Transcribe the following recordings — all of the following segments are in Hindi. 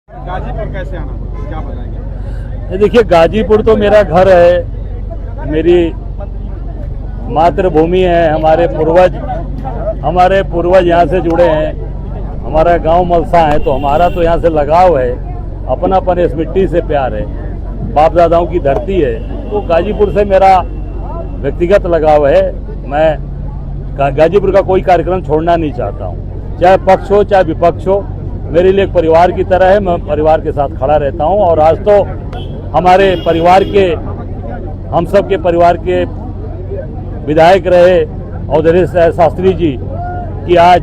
गाजीपुर कैसे आना पड़ा, क्या बताएंगे? देखिए, गाजीपुर तो मेरा घर है, मेरी मातृभूमि है। हमारे पूर्वज यहाँ से जुड़े हैं। हमारा गांव मलसा है, तो हमारा तो यहाँ से लगाव है, अपनापन इस मिट्टी से प्यार है, बाप दादाओं की धरती है। तो गाजीपुर से मेरा व्यक्तिगत लगाव है। मैं गाजीपुर का कोई कार्यक्रम छोड़ना नहीं चाहता हूँ, चाहे पक्ष हो चाहे विपक्ष हो। मेरे लिए एक परिवार की तरह है, मैं परिवार के साथ खड़ा रहता हूँ। और आज तो हमारे परिवार के, हम सब के परिवार के विधायक रहे अवधेश शास्त्री जी की आज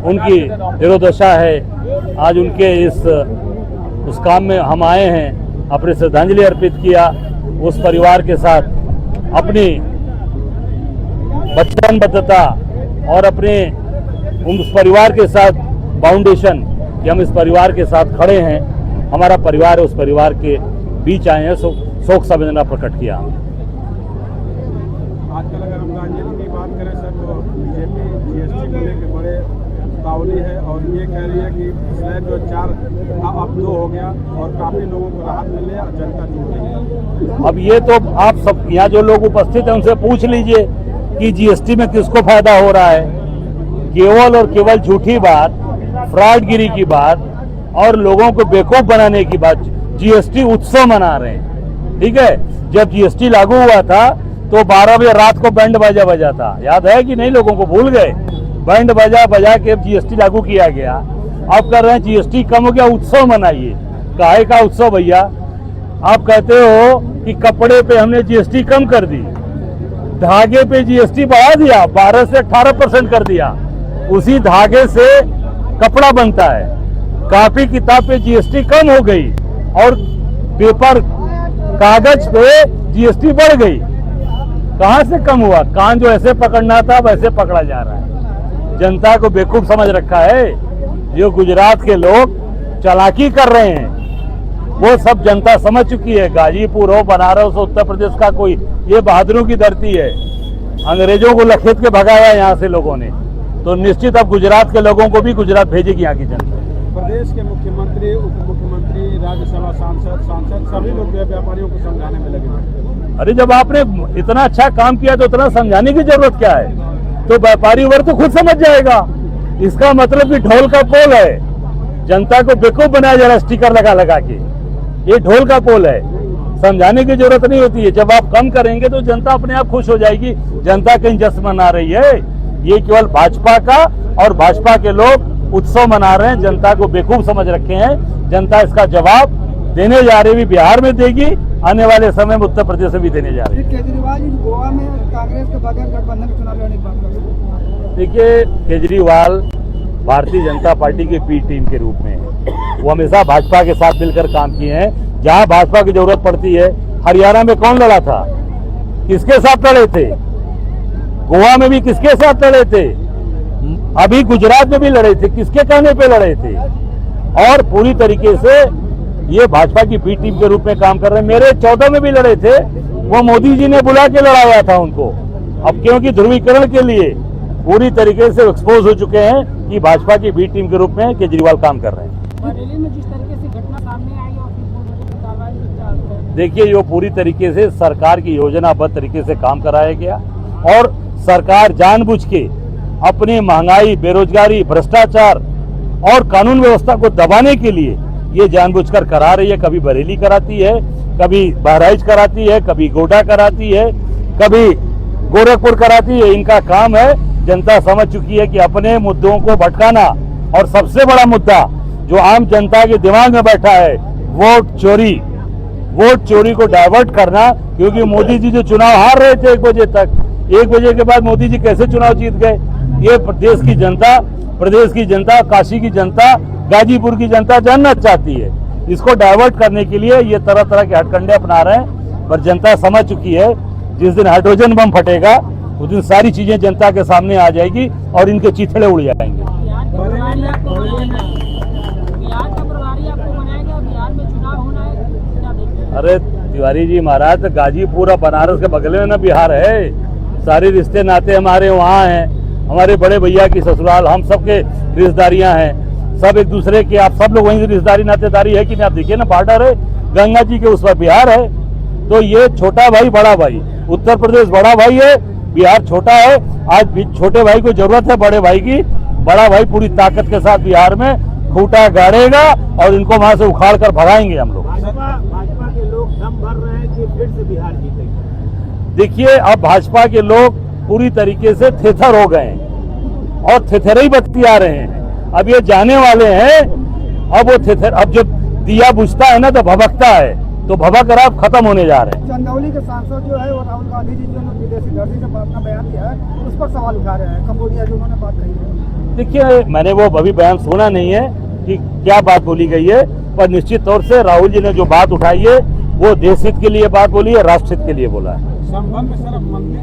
उनकी तिरोदशा है। आज उनके उस काम में हम आए हैं, अपनी श्रद्धांजलि अर्पित किया। उस परिवार के साथ अपनी वचनबद्धता और अपने उस परिवार के साथ फाउंडेशन कि हम इस परिवार के साथ खड़े हैं। हमारा परिवार है, उस परिवार के बीच आए हैं, शोक संवेदना प्रकट किया। आजकल अगर हम गाजीपुर की बात करें सर, तो बीजेपी जीएसटी को लेकर बड़े उतावली है और ये कह रही है कि स्लैब जो 4 अब 2 हो गया और काफी लोगों को राहत मिले और जनता जुड़ रही है। अब ये तो आप सब यहाँ जो लोग उपस्थित हैं उनसे पूछ लीजिए कि जीएसटी में किसको फायदा हो रहा है। केवल और केवल झूठी बात, फ्रॉडगिरी की बात और लोगों को बेवकूफ बनाने की बात। जीएसटी उत्सव मना रहे हैं, ठीक है। जब जीएसटी लागू हुआ था तो 12 बजे रात को बैंड बाजा बजा था, याद है कि नहीं? लोगों को भूल गए। बैंड बाजा बजा के जीएसटी लागू किया गया। अब कर रहे हैं जीएसटी कम हो गया, उत्सव मनाइए। काहे का उत्सव भैया? आप कहते हो कि कपड़े पे हमने जीएसटी कम कर दी, धागे पे जीएसटी बढ़ा दिया, 12 से 18% कर दिया। उसी धागे से कपड़ा बनता है। कॉपी किताब पे जीएसटी कम हो गई और पेपर कागज पे जीएसटी बढ़ गई। कहां से कम हुआ? कान जो ऐसे पकड़ना था वैसे पकड़ा जा रहा है। जनता को बेवकूफ समझ रखा है। जो गुजरात के लोग चालाकी कर रहे हैं वो सब जनता समझ चुकी है। गाजीपुर हो, बनारस हो, उत्तर प्रदेश का कोई, ये बहादुरों की धरती है। अंग्रेजों को लखेत के भगाया यहाँ से लोगों ने, तो निश्चित अब गुजरात के लोगों को भी गुजरात भेजेगी यहाँ की जनता। प्रदेश के मुख्यमंत्री, उप मुख्यमंत्री, राज्यसभा सांसद सभी लोग व्यापारियों को समझाने में लगे। अरे जब आपने इतना अच्छा काम किया तो इतना समझाने की जरूरत क्या है? तो व्यापारी वर्ग तो खुद समझ जाएगा। इसका मतलब कि ढोल का पोल है, जनता को बेवकूफ बनाया जा रहा है स्टिकर लगा लगा के। ये ढोल का पोल है, समझाने की जरूरत नहीं होती है। जब आप कम करेंगे तो जनता अपने आप खुश हो जाएगी। जनता कहीं जश्न मना रही है, ये केवल भाजपा का और भाजपा के लोग उत्सव मना रहे हैं। जनता को बेवकूफ समझ रखे हैं। जनता इसका जवाब देने जा रही है, बिहार में देगी, आने वाले समय में उत्तर प्रदेश में भी देने जा रही है। केजरीवाल जी गोवा में कांग्रेस के बगैर गठबंधन के चुनाव लड़ने की बात कर रहे हैं। देखिए, केजरीवाल भारतीय जनता पार्टी के बी टीम के रूप में है। वो हमेशा भाजपा के साथ मिलकर काम किए हैं। जहां भाजपा की जरूरत पड़ती है, हरियाणा में कौन लड़ा था? किसके साथ लड़े थे? गोवा में भी किसके साथ लड़े थे? अभी गुजरात में भी लड़े थे, किसके कहने पे लड़े थे? और पूरी तरीके से ये भाजपा की बी टीम के रूप में काम कर रहे हैं। मेरे 14 में भी लड़े थे, वो मोदी जी ने बुला के लड़ाया था उनको। अब क्योंकि ध्रुवीकरण के लिए पूरी तरीके से एक्सपोज हो चुके हैं कि भाजपा की बी टीम के रूप में केजरीवाल काम कर रहे हैं। बरेली में जिस तरीके से घटना सामने आई और देखिए, ये पूरी तरीके से सरकार की योजनाबद्ध तरीके से काम कराया गया और सरकार जानबूझ के अपनी महंगाई, बेरोजगारी, भ्रष्टाचार और कानून व्यवस्था को दबाने के लिए ये जानबूझकर करा रही है। कभी बरेली कराती है, कभी बहराइच कराती है, कभी गोड्डा कराती है, कभी गोरखपुर कराती है। इनका काम है। जनता समझ चुकी है कि अपने मुद्दों को भटकाना और सबसे बड़ा मुद्दा जो आम जनता के दिमाग में बैठा है, वोट चोरी को डाइवर्ट करना। क्योंकि मोदी जी जो चुनाव हार रहे थे 1 बजे तक, 1 बजे के बाद मोदी जी कैसे चुनाव जीत गए? ये प्रदेश की जनता, काशी की जनता, गाजीपुर की जनता जानना चाहती है। इसको डाइवर्ट करने के लिए ये तरह तरह के हथकंडे अपना रहे हैं। पर जनता समझ चुकी है, जिस दिन हाइड्रोजन बम फटेगा उस दिन सारी चीजें जनता के सामने आ जाएगी और इनके चिथड़े उड़ जाएंगे। अरे तिवारी जी महाराज, गाजीपुर और बनारस के बगल में ना बिहार है। सारे रिश्ते नाते हमारे वहाँ हैं। हमारे बड़े भैया की ससुराल, हम सबके रिश्तेदारियां हैं। सब एक दूसरे के, आप सब लोग वहीं से रिश्तेदारी नातेदारी है कि नहीं? आप देखिए ना, बॉर्डर है, गंगा जी के उस पर बिहार है, तो ये छोटा भाई बड़ा भाई, उत्तर प्रदेश बड़ा भाई है, बिहार छोटा है। आज छोटे भाई को जरूरत है बड़े भाई की, बड़ा भाई पूरी ताकत के साथ बिहार में खूंटा गाड़ेगा और इनको वहां से उखाड़ कर भगाएंगे हम लोग। भाजपा के लोग दम भर रहे हैं कि फिर से बिहार जीतेंगे। देखिए, अब भाजपा के लोग पूरी तरीके से थेथर हो गए हैं और थेथरे ही बतिया रहे हैं। अब ये जाने वाले हैं, अब वो थेथर, अब जब दिया बुझता है ना तो भभकता है, तो भभक कर आप खत्म होने जा रहे हैं। चंदौली के सांसद जो है वो राहुल गांधी जी जो विदेशी धरती से अपना बयान दिया है उस पर सवाल उठा रहे हैं, कंबोडिया जो उन्होंने बात कही है। देखिए, मैंने वो अभी बयान सुना नहीं है कि क्या बात बोली गई है, पर निश्चित तौर से राहुल जी ने जो बात उठाई है वो देश हित के लिए बात बोली है, राष्ट्र हित के लिए बोला है। संबंध में सर मस्जिद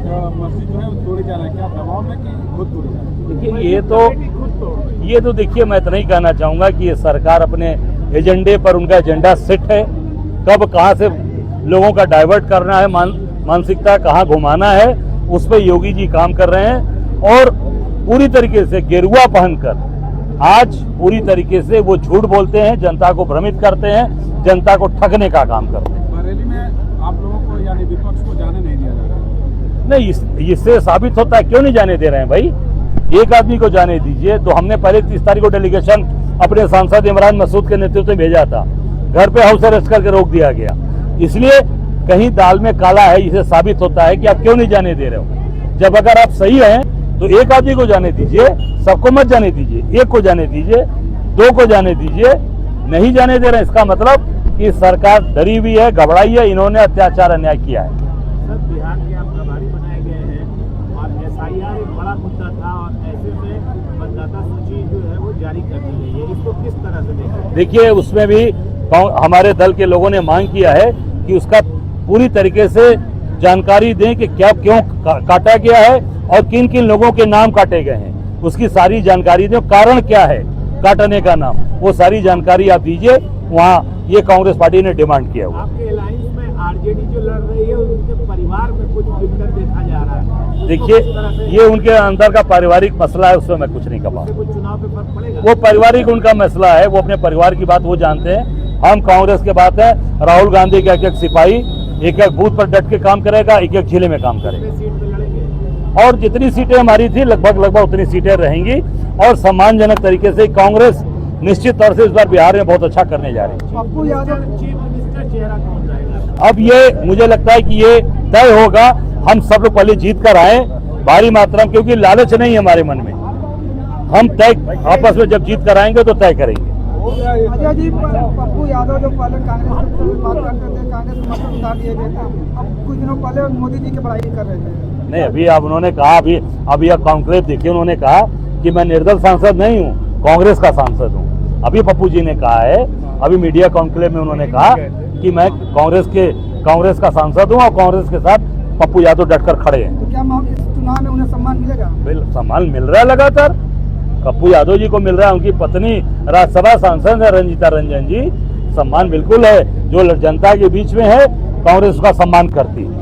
जो है वो तोड़ी जा रहा है, क्या दबाव में कि खुद तोड़ी जा रही है? देखिए, ये तो देखिए, मैं इतना ही कहना चाहूंगा कि ये सरकार अपने एजेंडे पर, उनका एजेंडा सेट है, कब कहां से लोगों का डाइवर्ट करना है, मानसिकता कहां घुमाना है, उस पर योगी जी काम कर रहे हैं। और पूरी तरीके से गेरुआ पहनकर आज पूरी तरीके से वो झूठ बोलते हैं, जनता को भ्रमित करते हैं, जनता को ठगने का काम करते हैं। बरेली में आप लोगों को यानी विपक्ष को जाने नहीं दिया जा रहा है? नहीं, इससे साबित होता है, क्यों नहीं जाने दे रहे हैं भाई? एक आदमी को जाने दीजिए। तो हमने पहले 30 तारीख को डेलीगेशन अपने सांसद इमरान मसूद के नेतृत्व में भेजा था, घर पे हाउस अरेस्ट करके रोक दिया गया। इसलिए कहीं दाल में काला है, इसे साबित होता है कि आप क्यों नहीं जाने दे रहे हो। जब अगर आप सही हैं तो एक आदमी को जाने दीजिए, सबको मत जाने दीजिए, एक को जाने दीजिए, दो को जाने दीजिए। नहीं जाने दे रहे, इसका मतलब कि सरकार डरी हुई है, घबराई है, इन्होंने अत्याचार अन्याय किया है। सर, बिहार के आप प्रभारी बनाए गए हैं और SIR एक बड़ा मुद्दा था और ऐसे में मतदाता सूची जो है वो जारी कर दी गई है, इसको किस तरह से देखें? देखिए, उसमें भी हमारे दल के लोगों ने मांग किया है कि उसका पूरी तरीके से जानकारी दें कि क्या क्यों काटा गया है और किन किन लोगों के नाम काटे गए हैं, उसकी सारी जानकारी दें, कारण क्या है काटने का नाम, वो सारी जानकारी आप दीजिए। वहाँ ये कांग्रेस पार्टी ने डिमांड किया हुआ। आपके अलायंस में RJD जो लड़ रही है उनके परिवार में कुछ दिक्कत देखा जा रहा है, देखिए, ये उनके अंदर का पारिवारिक मसला है, उसमें मैं कुछ नहीं कह पाऊंगा। कुछ चुनाव पे फर्क पड़ेगा? वो पारिवारिक उनका मसला है, वो अपने परिवार की बात वो जानते हैं। हम कांग्रेस के बात है, राहुल गांधी का एक एक सिपाही एक एक बूथ पर डट के काम करेगा, एक एक जिले में काम करेगा, सीट पे लड़ेंगे और जितनी सीटें हमारी थी लगभग उतनी सीटें रहेंगी। और सम्मानजनक तरीके से कांग्रेस निश्चित तौर से इस बार बिहार में बहुत अच्छा करने जा रही है। पप्पू यादव चीफ मिनिस्टर चेहरा कौन जाएगा? अब ये मुझे लगता है कि ये तय होगा, हम सब लोग पहले जीत कर आए भारी मात्रा में, क्योंकि लालच नहीं है हमारे मन में। हम तय आपस में जब जीत कर आएंगे तो तय करेंगे। अजय जी, पप्पू यादव जो पहले कांग्रेस से बात करते थे, कांग्रेस में मतलब उतार दिए गए थे, अब कुछ दिनों पहले मोदी जी की बड़ाई कर रहे थे। नहीं, अभी अब उन्होंने कहा, अभी यह कॉन्क्लेव देखिए, उन्होंने कहा कि मैं निर्दल सांसद नहीं हूँ, कांग्रेस का सांसद हूँ। अभी पप्पू जी ने कहा है, अभी मीडिया कॉन्क्लेव में उन्होंने कहा कि मैं कांग्रेस का सांसद हूँ और कांग्रेस के साथ पप्पू यादव डटकर खड़े हैं। तो क्या इस चुनाव में उन्हें सम्मान मिलेगा? सम्मान मिल रहा है लगातार, पप्पू यादव जी को मिल रहा है, उनकी पत्नी राज्यसभा सांसद है रंजीता रंजन जी, सम्मान बिल्कुल है। जो जनता के बीच में है, कांग्रेस उसका सम्मान करती है।